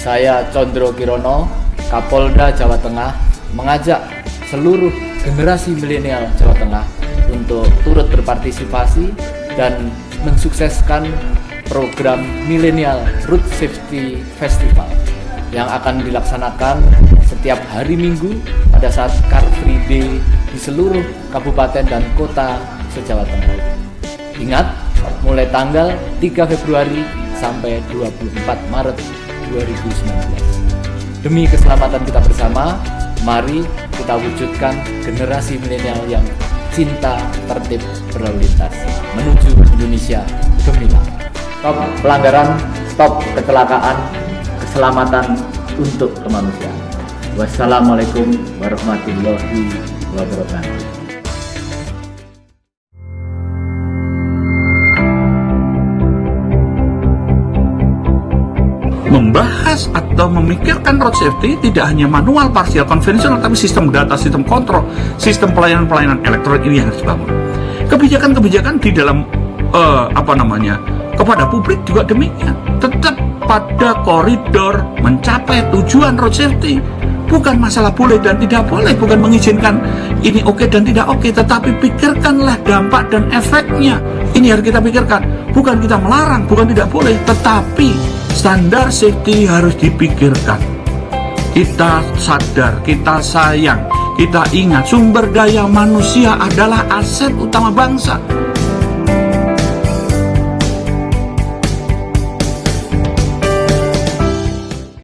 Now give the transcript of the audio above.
Saya Condro Kirono, Kapolda Jawa Tengah, mengajak seluruh generasi milenial Jawa Tengah untuk turut berpartisipasi dan mensukseskan program Millennial Road Safety Festival yang akan dilaksanakan setiap hari Minggu pada saat Car Free Day di seluruh kabupaten dan kota se-Jawa Tengah. Ingat, mulai tanggal 3 Februari sampai 24 Maret 2019. Demi keselamatan kita bersama, mari kita wujudkan generasi milenial yang cinta tertib berlalu lintas menuju Indonesia gemilang. Stop pelanggaran, stop kecelakaan, keselamatan untuk kemanusiaan. Wassalamualaikum warahmatullahi wabarakatuh. Membahas atau memikirkan road safety tidak hanya manual, parsial, konvensional, tapi sistem data, sistem kontrol, sistem pelayanan-pelayanan elektronik ini yang harus dibangun. Kebijakan-kebijakan di dalam kepada publik juga demikian, tetap pada koridor mencapai tujuan road safety. Bukan masalah boleh dan tidak boleh, bukan mengizinkan ini oke dan tidak oke, tetapi pikirkanlah dampak dan efeknya. Ini harus kita pikirkan, bukan kita melarang, bukan tidak boleh, tetapi standar safety harus dipikirkan. Kita sadar, kita sayang, kita ingat sumber daya manusia adalah aset utama bangsa.